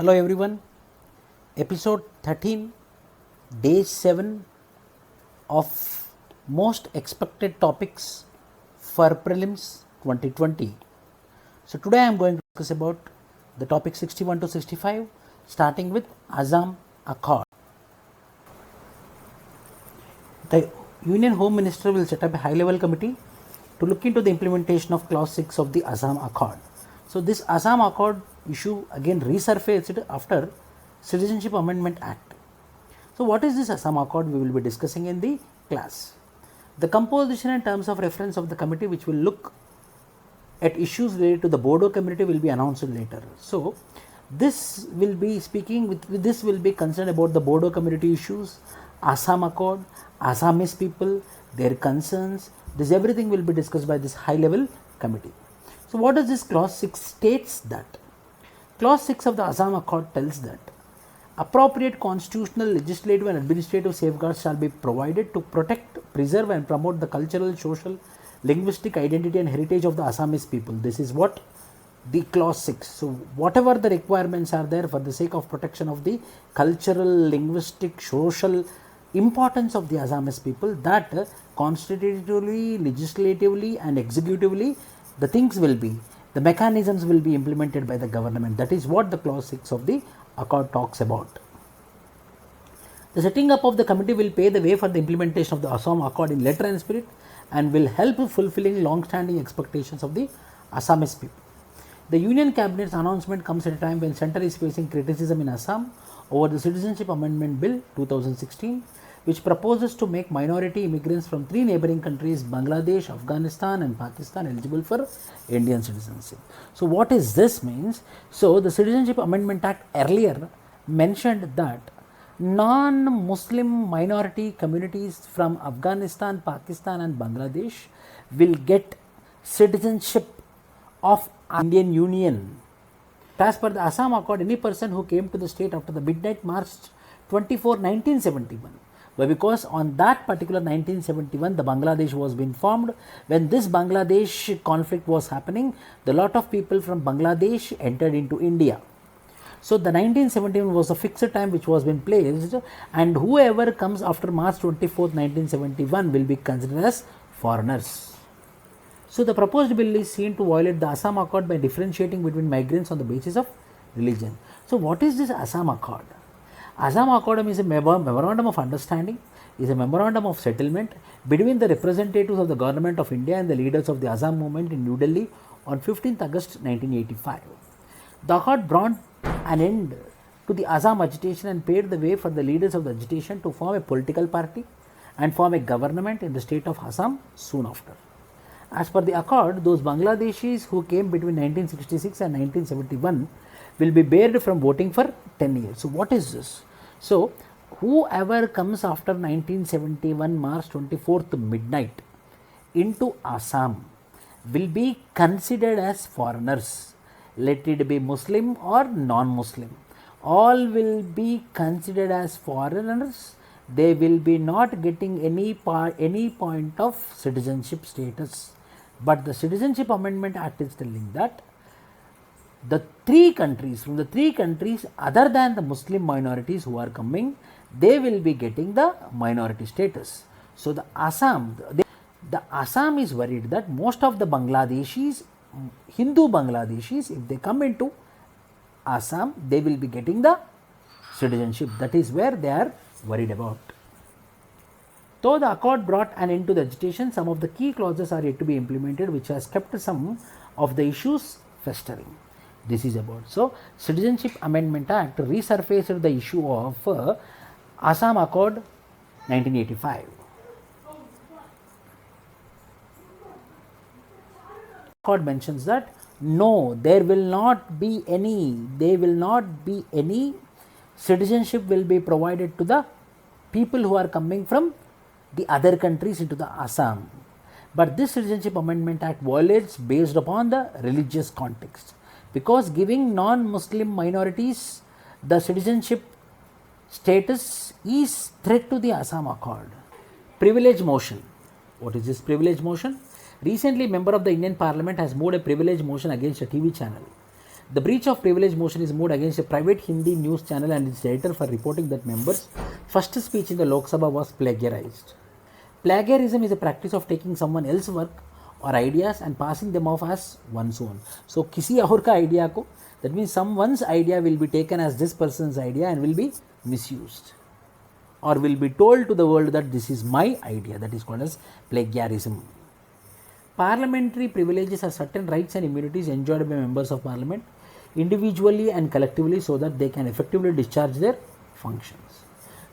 Hello everyone, episode 13, day 7 of most expected topics for prelims 2020. So today I am going to discuss about the topic 61 to 65, starting with Assam Accord. The Union Home Minister will set up a high-level committee to look into the implementation of Clause 6 of the Assam Accord. So this Assam Accord issue again resurfaced after Citizenship Amendment Act. So what is this Assam Accord? We will be discussing in the class. The composition and terms of reference of the committee which will look at issues related to the Bodo community will be announced later. So this will be this will be concerned about the Bodo community issues, Assam Accord, Assamese people, their concerns. This everything will be discussed by this high level committee. So what does this clause 6 states? That clause 6 of the Assam Accord tells that appropriate constitutional, legislative and administrative safeguards shall be provided to protect, preserve and promote the cultural, social, linguistic identity and heritage of the Assamese people. This is what the clause 6. So whatever the requirements are there for the sake of protection of the cultural, linguistic, social importance of the Assamese people, that constitutively, legislatively and executively the things will be, the mechanisms will be implemented by the government. That is what the clause 6 of the accord talks about. The setting up of the committee will pave the way for the implementation of the Assam Accord in letter and spirit and will help fulfilling long-standing expectations of the Assamese people. The Union Cabinet's announcement comes at a time when Centre is facing criticism in Assam over the Citizenship Amendment Bill 2016, which proposes to make minority immigrants from 3 neighboring countries, Bangladesh, Afghanistan and Pakistan, eligible for Indian citizenship. So what is this means? So the Citizenship Amendment Act earlier mentioned that non-Muslim minority communities from Afghanistan, Pakistan and Bangladesh will get citizenship of Indian Union. As per the Assam Accord, any person who came to the state after the midnight March 24, 1971, because on that particular 1971 the Bangladesh was being formed. When this Bangladesh conflict was happening, the lot of people from Bangladesh entered into India. So the 1971 was a fixed time which was being placed, and whoever comes after March 24, 1971 will be considered as foreigners. So the proposed bill is seen to violate the Assam Accord by differentiating between migrants on the basis of religion. So what is this Assam Accord? Assam Accord is a memorandum of understanding, is a memorandum of settlement between the representatives of the government of India and the leaders of the Assam movement in New Delhi on 15th August 1985. The accord brought an end to the Assam agitation and paved the way for the leaders of the agitation to form a political party and form a government in the state of Assam soon after. As per the accord, those Bangladeshis who came between 1966 and 1971 will be barred from voting for 10 years. So what is this? So whoever comes after 1971 March 24th midnight into Assam will be considered as foreigners. Let it be Muslim or non-Muslim. All will be considered as foreigners. They will be not getting any point of citizenship status. But the Citizenship Amendment Act is telling that the 3 countries, from the 3 countries other than the Muslim minorities who are coming, they will be getting the minority status. So the Assam is worried that most of the Bangladeshis, Hindu Bangladeshis, if they come into Assam, they will be getting the citizenship. That is where they are worried about. Though the accord brought an end to the agitation, some of the key clauses are yet to be implemented, which has kept some of the issues festering. This is about. So, Citizenship Amendment Act resurfaced the issue of Assam Accord 1985. Accord mentions that no, there will not be any citizenship will be provided to the people who are coming from the other countries into the Assam. But this Citizenship Amendment Act violates based upon the religious context, because giving non-Muslim minorities the citizenship status is threat to the Assam Accord. Privilege motion. What is this privilege motion? Recently, a member of the Indian Parliament has moved a privilege motion against a TV channel. The breach of privilege motion is moved against a private Hindi news channel and its editor for reporting that members' first speech in the Lok Sabha was plagiarized. Plagiarism is a practice of taking someone else's work or ideas and passing them off as one's own. So, किसी और का idea को, that means someone's idea will be taken as this person's idea and will be misused, or will be told to the world that this is my idea. That is called as plagiarism. Parliamentary privileges are certain rights and immunities enjoyed by members of parliament individually and collectively so that they can effectively discharge their functions.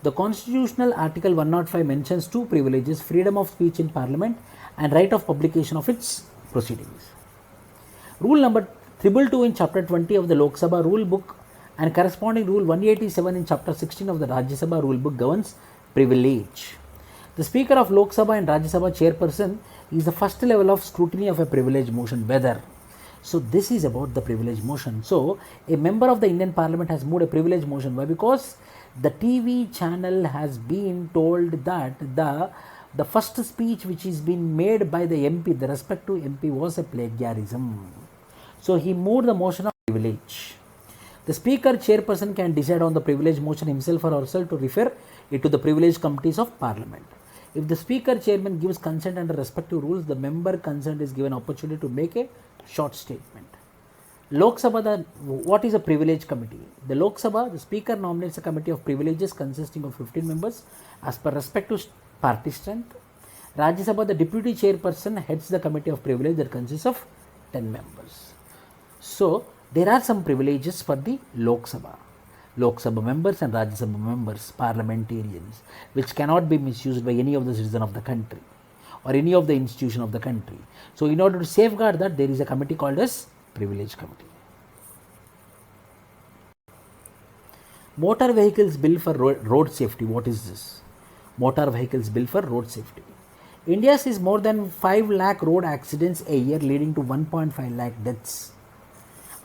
The constitutional article 105 mentions two privileges: freedom of speech in parliament and right of publication of its proceedings. Rule number 222 in chapter 20 of the Lok Sabha rule book and corresponding rule 187 in chapter 16 of the Rajya Sabha rule book governs privilege. The Speaker of Lok Sabha and Rajya Sabha chairperson is the first level of scrutiny of a privilege motion, whether. So this is about the privilege motion. So a member of the Indian Parliament has moved a privilege motion. Why? Because the TV channel has been told that the first speech which is being made by the MP, the respective MP, was a plagiarism. So he moved the motion of privilege. The Speaker chairperson can decide on the privilege motion himself or herself to refer it to the privileged committees of Parliament. If the Speaker chairman gives consent under respective rules, the member concerned is given opportunity to make a short statement. Lok Sabha, what is a privilege committee? The Lok Sabha, the Speaker nominates a committee of privileges consisting of 15 members as per respective party strength. Rajya Sabha, the deputy chairperson heads the committee of privilege that consists of 10 members. So there are some privileges for the Lok Sabha. Lok Sabha members and Rajya Sabha members, parliamentarians, which cannot be misused by any of the citizen of the country or any of the institution of the country. So in order to safeguard that, there is a committee called as privilege committee. Motor vehicles bill for road safety. What is this? Motor vehicles bill for road safety. India sees more than 5 lakh road accidents a year, leading to 1.5 lakh deaths.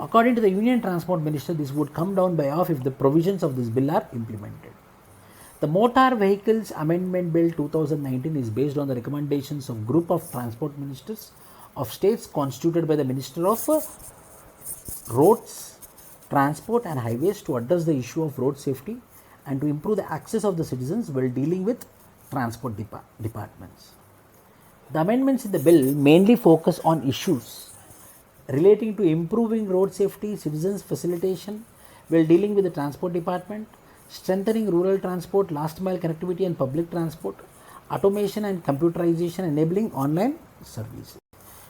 According to the Union Transport Minister, this would come down by half if the provisions of this bill are implemented. The Motor Vehicles Amendment Bill 2019 is based on the recommendations of group of transport ministers of states constituted by the Minister of Roads, Transport and Highways to address the issue of road safety and to improve the access of the citizens while dealing with transport departments. The amendments in the bill mainly focus on issues relating to improving road safety, citizens facilitation while dealing with the transport department, strengthening rural transport, last mile connectivity and public transport, automation and computerization enabling online services.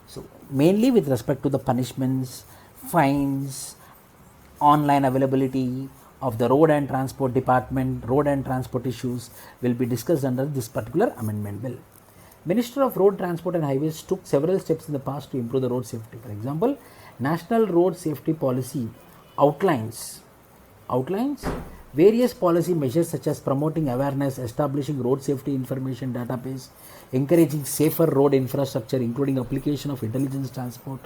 So mainly with respect to the punishments, fines, online availability of the road and transport department, road and transport issues will be discussed under this particular amendment bill. Minister of Road Transport and Highways took several steps in the past to improve the road safety. For example, National Road Safety Policy outlines various policy measures such as promoting awareness, establishing road safety information database, encouraging safer road infrastructure including application of intelligence transport,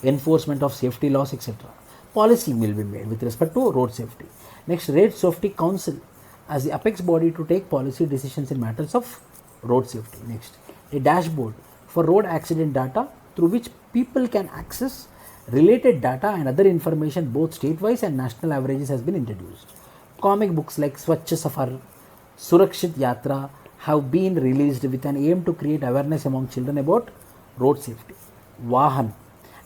enforcement of safety laws, etc. Policy will be made with respect to road safety. Next, Road Safety Council as the apex body to take policy decisions in matters of road safety. Next, a dashboard for road accident data through which people can access related data and other information both state-wise and national averages has been introduced. Comic books like Swachh Safar, Surakshit Yatra have been released with an aim to create awareness among children about road safety. Vahan,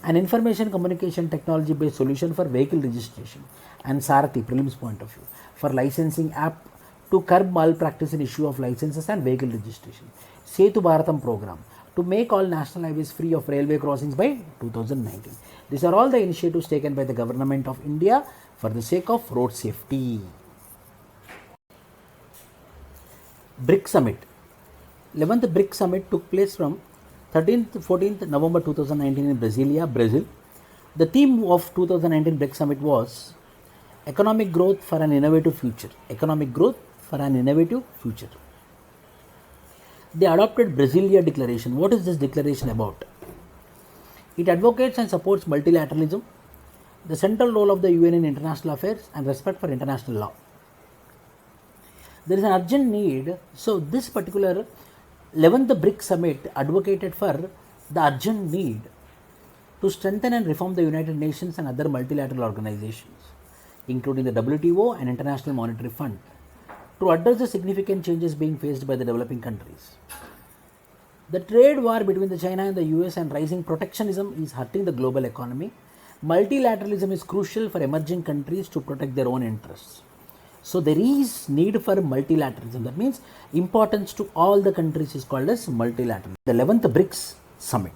an information communication technology based solution for vehicle registration, and Sarathi, prelims point of view, for licensing app to curb malpractice in issue of licenses and vehicle registration. Setu Bharatam program to make all national highways free of railway crossings by 2019. These are all the initiatives taken by the government of India for the sake of road safety. BRIC Summit. 11th BRIC Summit took place from 13th to 14th November 2019 in Brasilia, Brazil. The theme of 2019 BRIC Summit was Economic Growth for an Innovative Future. Economic Growth for an Innovative Future. They adopted Brasilia Declaration. What is this declaration about? It advocates and supports multilateralism, the central role of the UN in international affairs, and respect for international law. There is an urgent need. So this particular 11th BRIC Summit advocated for the urgent need to strengthen and reform the United Nations and other multilateral organizations, including the WTO and International Monetary Fund, to address the significant changes being faced by the developing countries. The trade war between the China and the US and rising protectionism is hurting the global economy. Multilateralism is crucial for emerging countries to protect their own interests. So there is need for multilateralism. That means importance to all the countries is called as multilateralism. The 11th BRICS Summit.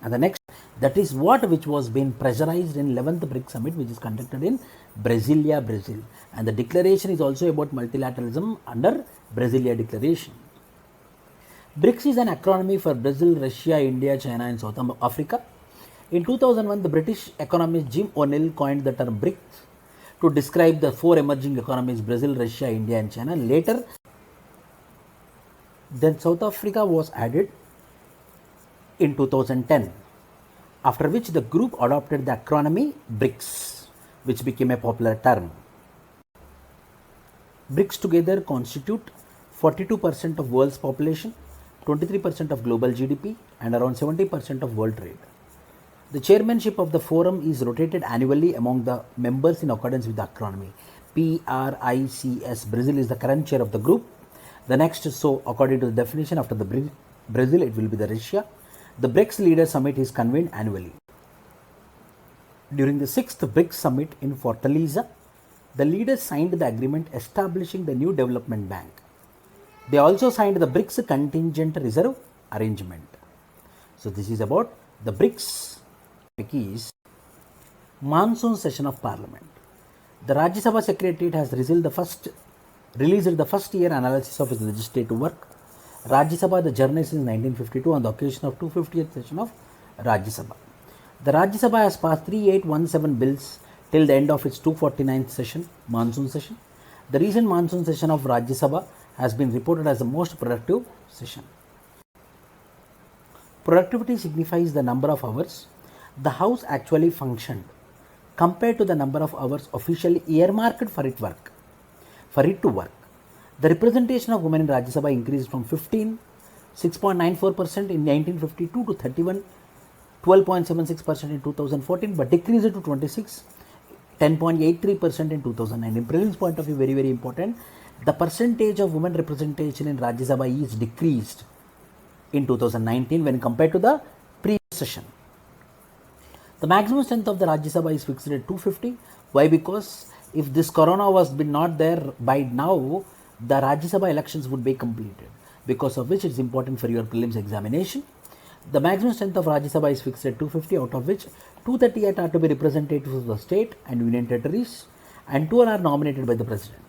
And the next, that is what which was being pressurized in 11th BRICS Summit, which is conducted in Brasilia, Brazil. And the declaration is also about multilateralism under Brasilia Declaration. BRICS is an acronym for Brazil, Russia, India, China and South Africa. In 2001, the British economist Jim O'Neill coined the term BRICS to describe the four emerging economies Brazil, Russia, India and China. Later, then South Africa was added in 2010, after which the group adopted the acronym BRICS, which became a popular term. BRICS together constitute 42% of world's population, 23% of global GDP and around 70% of world trade. The chairmanship of the forum is rotated annually among the members in accordance with the acronym. BRICS, Brazil is the current chair of the group. The next, so according to the definition, after the Brazil, it will be the Russia. The BRICS Leaders Summit is convened annually. During the 6th BRICS Summit in Fortaleza, the leaders signed the agreement establishing the new development bank. They also signed the BRICS Contingent Reserve Arrangement. So this is about the BRICS. Is monsoon session of Parliament. The Rajya Sabha Secretariat has released the first year analysis of its legislative work. Rajya Sabha, the journey since 1952 on the occasion of 250th session of Rajya Sabha. The Rajya Sabha has passed 3817 bills till the end of its 249th session, monsoon session. The recent monsoon session of Rajya Sabha has been reported as the most productive session. Productivity signifies the number of hours the House actually functioned compared to the number of hours officially earmarked for it to work. The representation of women in Rajya Sabha increased from 6.94% in 1952 to 12.76% in 2014, but decreased to 10.83% in 2009. In President's point of view, very, very important, the percentage of women representation in Rajya Sabha is decreased in 2019 when compared to the previous session. The maximum strength of the Rajya Sabha is fixed at 250. Why? Because if this corona was been not there by now, the Rajya Sabha elections would be completed, because of which it is important for your prelims examination. The maximum strength of Rajya Sabha is fixed at 250, out of which 238 are to be representatives of the state and union territories and 2 are nominated by the President.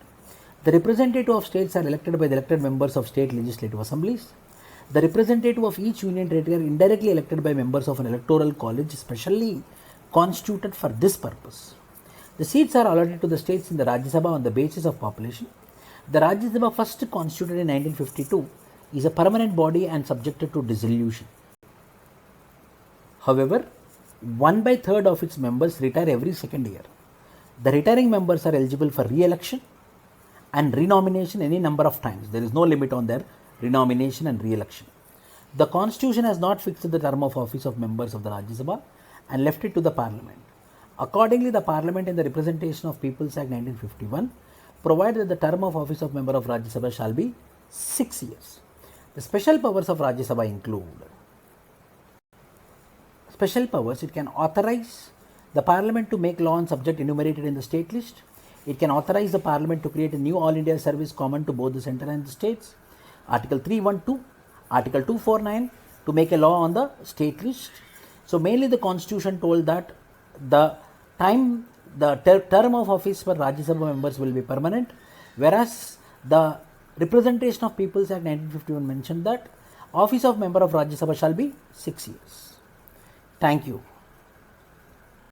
The representative of states are elected by the elected members of state legislative assemblies. The representative of each union territory are indirectly elected by members of an electoral college specially constituted for this purpose. The seats are allotted to the states in the Rajya Sabha on the basis of population. The Rajya Sabha, first constituted in 1952, is a permanent body and subjected to dissolution. However, 1/3 of its members retire every second year. The retiring members are eligible for re-election and renomination any number of times. There is no limit on their renomination and re-election. The Constitution has not fixed the term of office of members of the Rajya Sabha and left it to the Parliament. Accordingly, the Parliament in the Representation of People's Act 1951 provided that the term of office of member of Rajya Sabha shall be 6 years. The special powers of Rajya Sabha include special powers. It can authorize the Parliament to make law on subject enumerated in the state list. It can authorize the Parliament to create a new All India service common to both the centre and the states. Article 312, Article 249 to make a law on the state list. So mainly the Constitution told that the term of office for Rajya Sabha members will be permanent, whereas the Representation of People's Act 1951 mentioned that office of member of Rajya Sabha shall be 6 years. Thank you.